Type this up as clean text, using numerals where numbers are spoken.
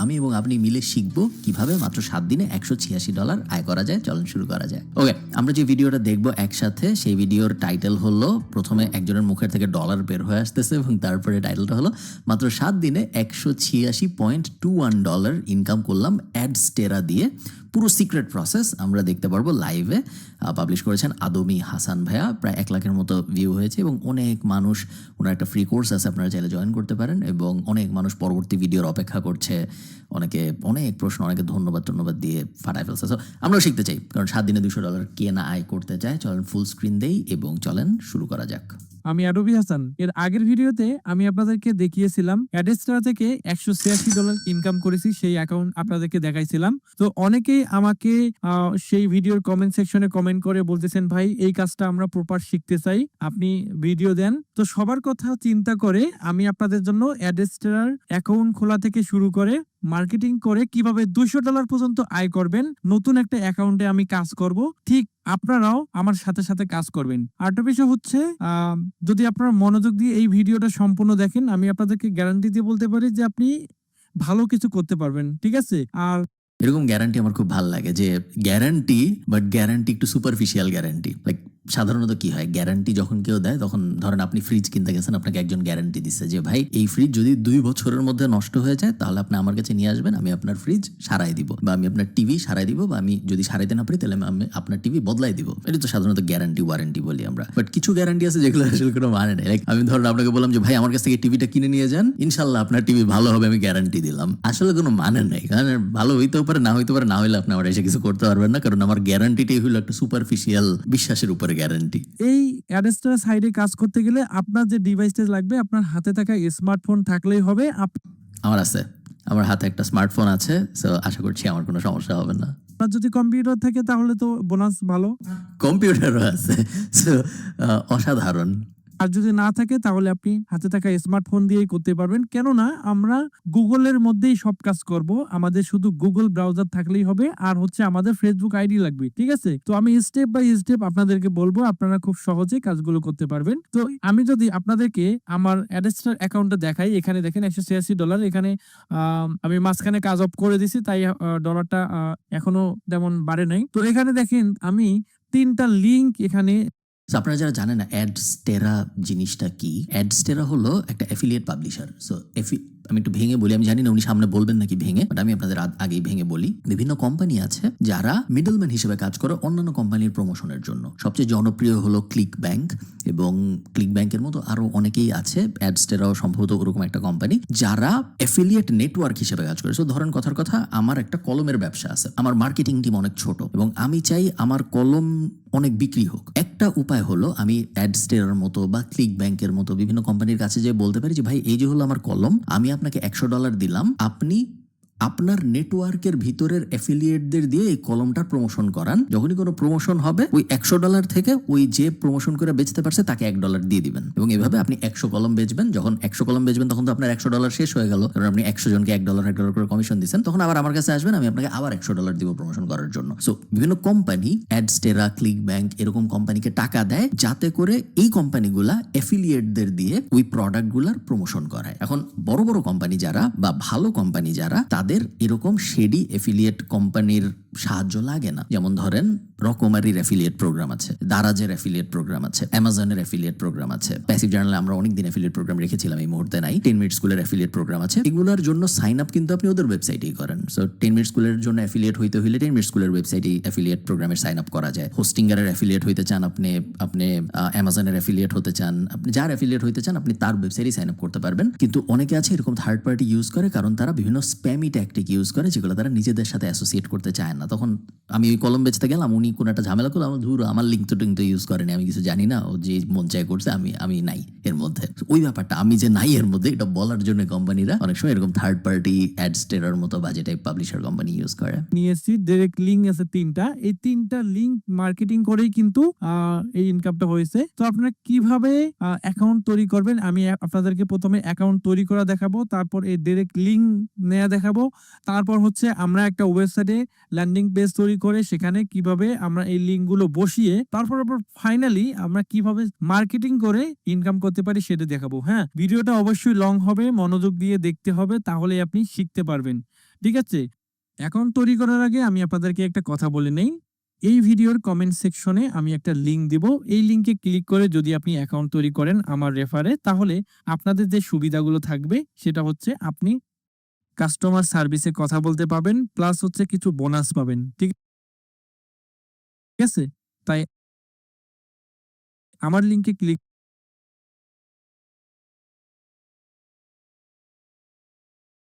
আমি এবং আপনি মিলে শিখবো কিভাবে মাত্র 7 দিনে $186 আয় করা যায়। চলুন শুরু করা যায়। ওকে, আমরা যে ভিডিওটা দেখবো একসাথে, সেই ভিডিওর টাইটেল হলো, প্রথমে একজনের মুখের থেকে ডলার বের হয়ে আসতেছে এবং তারপরে টাইটেলটা হলো মাত্র 7 দিনে $186.21 ইনকাম করলাম অ্যাডস্টেরা দিয়ে। পুরো সিক্রেট প্রসেস আমরা দেখতে পারবো লাইভে। পাবলিশ করেছেন আদমি হাসান ভাইয়া, প্রায় 1 লাখের মতো ভিউ হয়েছে এবং অনেক মানুষ, ওনার একটা ফ্রি কোর্স আছে, আপনারা চাইলে জয়েন করতে পারেন। এবং অনেক মানুষ পরবর্তী ভিডিওর অপেক্ষা করছে, অনেকে অনেক প্রশ্ন, অনেকে ধন্যবাদ দিয়ে ফাটায় ফেলছে। সো আমরাও শিখতে চাই, কারণ 7 দিনে $200 কে না আয় করতে চায়। চলেন ফুল স্ক্রিন দেই এবং চলেন শুরু করা যাক। আমি আরবি হাসান। এর আগের ভিডিওতে আমি আপনাদেরকে দেখিয়েছিলাম অ্যাডস্টেরা থেকে $186 ইনকাম করেছি, সেই অ্যাকাউন্ট আপনাদেরকে দেখাইছিলাম। তো অনেকেই আমাকে সেই ভিডিওর কমেন্ট সেকশনে কমেন্ট করে বলতেছেন, ভাই এই কাজটা আমরা প্রপার শিখতে চাই, আপনি ভিডিও দেন। তো সবার কথা চিন্তা করে আমি আপনাদের জন্য অ্যাডস্টেরার অ্যাকাউন্ট খোলা থেকে শুরু করে মার্কেটিং করে কিভাবে $200 পর্যন্ত আয় করবেন, নতুন একটা অ্যাকাউন্টে আমি কাজ করব, ঠিক আপনারাও আমার সাথে সাথে কাজ করবেন। আরেকটা বিষয় হচ্ছে, যদি আপনারা মনোযোগ দিয়ে এই ভিডিওটা সম্পূর্ণ দেখেন, আমি আপনাদেরকে গ্যারান্টি দিয়ে বলতে পারি যে আপনি ভালো কিছু করতে পারবেন, ঠিক আছে? আর এরকম গ্যারান্টি আমার খুব ভালো লাগে, যে গ্যারান্টি, বাট গ্যারান্টি একটু সুপারফিশিয়াল গ্যারান্টি। লাইক সাধারণত কি হয়, গ্যারান্টি যখন কেউ দেয়, তখন ধরেন আপনি ফ্রিজ কিনতে গেছেন, আপনাকে একজন গ্যারান্টি দিচ্ছে যে ভাই এই ফ্রিজ যদি 2 বছরের মধ্যে নষ্ট হয়ে যায় তাহলে আপনি আমার কাছে নিয়ে আসবেন, আমি আপনার ফ্রিজ সারাই দিব, বা আমি আপনার টিভি সারাই দিব, বা আমি যদি সারাইতে না পারি তাহলে আমি আপনার টিভি বদলাই দিব। এটা তো সাধারণত গ্যারান্টি ওয়ারেন্টি বলি আমরা। বাট কিছু গ্যারান্টি আছে যেগুলো আসলে কোনো মানে নেই। লাইক আমি ধরেন আপনাকে বললাম যে ভাই আমার কাছ থেকে টিভিটা কিনে নিয়ে যান, ইনশাল্লাহ আপনার টিভি ভালো হবে, আমি গ্যারান্টি দিলাম। আসলে কোনো মানে নেই, কারণ ভালো হইতেও পারে, না হইতে পারে, না হইলে আপনি আমার এসে কিছু করতে পারবেন না, কারণ আমার গ্যারান্টিটাই হলো একটা সুপারফিশিয়াল বিশ্বাসের উপরে গ্যারান্টি। এই অ্যাডস্টেরা সাইডে কাজ করতে গেলে আপনার যে ডিভাইসটা লাগবে, আপনার হাতে থাকা স্মার্টফোন থাকলেই হবে। আমার আছে, আমার হাতে একটা স্মার্টফোন আছে, সো আশা করছি আমার কোনো সমস্যা হবে না। আপনার যদি কম্পিউটার থাকে তাহলে তো বোনাস ভালো, কম্পিউটারও আছে, সো অসাধারণ। আর যদি না থাকে তাহলে আপনি হাতে থাকা স্মার্টফোন দিয়েই করতে পারবেন। কেননা আমরা গুগলের মধ্যেই সব কাজ করব, আমাদের শুধু গুগল ব্রাউজার থাকলেই হবে, আর হচ্ছে আমাদের ফেসবুক আইডি লাগবে, ঠিক আছে? তো আমি স্টেপ বাই স্টেপ আপনাদেরকে বলবো, আপনারা খুব সহজে কাজগুলো করতে পারবেন। তো আমি যদি আপনাদেরকে আমার অ্যাডস্টার অ্যাকাউন্টটা দেখাই, এখানে দেখেন $186, এখানে আমি মাঝখানে কাজ অফ করে দিছি, তাই ডলারটা এখনো তেমন বাড়ে নাই। তো এখানে দেখেন আমি 3টা লিঙ্ক এখানে। আপনারা যারা জানেন না অ্যাডস্টেরা জিনিসটা কি, অ্যাডস্টেরা হলো একটা অ্যাফিলিয়েট পাবলিশার। সো আমি একটু ভেঙে বলি, আমি জানি না উনি সামনে বলবেন নাকি ভেঙে, বাট আমি আপনাদের আগেই ভেঙে বলি। বিভিন্ন কোম্পানি আছে যারা মিডলম্যান হিসেবে কাজ করে অন্যান্য কোম্পানির প্রমোশনের জন্য। সবচেয়ে জনপ্রিয় হলো ক্লিক ব্যাংক, এবং ক্লিক ব্যাংকের মতো আরো অনেকেই আছে। অ্যাডস্টেরাও সম্ভবত ওরকম একটা কোম্পানি যারা অ্যাফিলিয়েট নেটওয়ার্ক হিসেবে কাজ করে। সো ধরেন কথার কথা, আমার একটা কলমের ব্যবসা আছে, আমার মার্কেটিং টিম অনেক ছোট এবং আমি চাই আমার কলম অনেক বিক্রি হোক। একটা উপায় হলো আমি অ্যাডস্টেরার মতো বা ক্লিক ব্যাংকের মতো বিভিন্ন কোম্পানির কাছে যে বলতে পারি যে ভাই এই যে হলো আমার কলম, আমি আপনাকে $100 দিলাম, আপনি আপনার নেটওয়ার্কের ভিতরের অ্যাফিলিয়েটদের দিয়ে এই কলমটার প্রমোশন করান। যখনই কোনো প্রমোশন হবে ওই $100 থেকে ওই যে প্রমোশন করে বেচতে পারছে তাকে $1 দিয়ে দিবেন, এবং এভাবে আপনি 100 কলম বেচবেন। যখন 100 কলম বেচবেন তখন তো আপনার $100 শেষ হয়ে গেল, কারণ আপনি 100 জনকে $1 করে কমিশন দিচ্ছেন। তখন আবার আমার কাছে আসবেন, আমি আপনাকে আবার $100 দিব প্রমোশন করার জন্য। সো বিভিন্ন কোম্পানি, অ্যাডস্টেরা, ক্লিক ব্যাংক, এরকম কোম্পানিকে টাকা দেয় যাতে করে এই কোম্পানিগুলা অ্যাফিলিয়েটদের দিয়ে ওই প্রোডাক্টগুলার প্রমোশন করায়। এখন বড় বড় কোম্পানি যারা বা ভালো কোম্পানি যারা, তাদের এরকম শেডি এফিলিয়েট কোম্পানির সাহায্য লাগে না। যেমন ধরেন রকমারির অ্যাফিলিয়েট প্রোগ্রাম আছে, দারাজের অ্যাফিলিয়েট প্রোগ্রাম আছে, অ্যামাজনের অ্যাফিলিয়েট প্রোগ্রাম আছে, প্যাসিভ জার্নালে আমরা অনেকদিন অ্যাফিলিয়েট প্রোগ্রাম রেখেছিলাম, এই মুহূর্তে নাই। 10 মিনিট স্কুলের অ্যাফিলিয়েট প্রোগ্রাম আছে। এগুলোর জন্য সাইন আপ কিন্তু আপনি ওদের ওয়েবসাইটেই করেন। সো 10 মিনিট স্কুলের জন্য অ্যাফিলিয়েট হইতে হলে 10 মিনিট স্কুলের ওয়েবসাইটে অ্যাফিলিয়েট প্রোগ্রামের সাইন আপ করা যায়। হোস্টিঙ্গারের অ্যাফিলিয়েট হইতে চান আপনি, অ্যামাজনের অ্যাফিলিয়েট হতে চান, আপনি যার অ্যাফিলিয়েট হইতে চান আপনি তার ওয়েবসাইটে সাইন আপ করতে পারবেন। কিন্তু অনেকে আছে এরকম থার্ড পার্টি ইউজ করে, কারণ তারা বিভিন্ন স্প্যামি ট্যাকটিক ইউজ করে যেগুলো তারা নিজেদের সাথে অ্যাসোসিয়েট করতে চায় না। তখন আমি ওই কলম বেচতে গেলাম, উনি কোনো একটা ঝামেলা করলো, আমার ধুর আমার লিঙ্ক তো ইউজ করেনি, আমি কিছু জানি না, ও যে মন চায় করছে, আমি নাই এর মধ্যে। ওই ব্যাপারটা আমি যে নাই এর মধ্যে, এটা বলার জন্য কোম্পানিরা অনেক সময় এরকম থার্ড পার্টি অ্যাডস্টেরার মতো বাজে টাইপ পাবলিশার কোম্পানি ইউজ করে। নিয়েছি ডাইরেক্ট লিঙ্ক আছে 3টা, এই 3টা লিঙ্ক মার্কেটিং করেই কিন্তু এই ইনকামটা হয়েছে। তো আপনারা কিভাবে অ্যাকাউন্ট তৈরি করবেন, আমি আপনাদেরকে প্রথমে অ্যাকাউন্ট তৈরি করা দেখাবো, তারপর এই ডাইরেক্ট লিঙ্ক নেওয়া দেখাবো, তারপর হচ্ছে আমরা একটা ওয়েবসাইটে ল্যান্ডিং পেজ তৈরি করে সেখানে কিভাবে আমরা এই লিঙ্কগুলো বসিয়ে তারপর ফাইনালি আমরা কিভাবে মার্কেটিং করে ইনকাম করতে পারি সেটা দেখাবো। হ্যাঁ, ভিডিওটা অবশ্যই লং হবে, মনোযোগ দিয়ে দেখতে হবে, তাহলে আপনি শিখতে পারবেন। ঠিক আছে, অ্যাকাউন্ট তৈরি করার আগে আমি আপনাদেরকে একটা কথা বলে নেই। এই ভিডিওর কমেন্ট সেকশনে আমি একটা লিংক দিব। এই লিংকে ক্লিক করে যদি আপনি অ্যাকাউন্ট তৈরি করেন আমার রেফারে, তাহলে আপনাদের যে সুবিধাগুলো থাকবে সেটা হচ্ছে আপনি কাস্টমার সার্ভিসে কথা বলতে পাবেন, প্লাস হচ্ছে কিছু বোনাস পাবেন। ঠিক আছে, তাই আমার লিংকে ক্লিক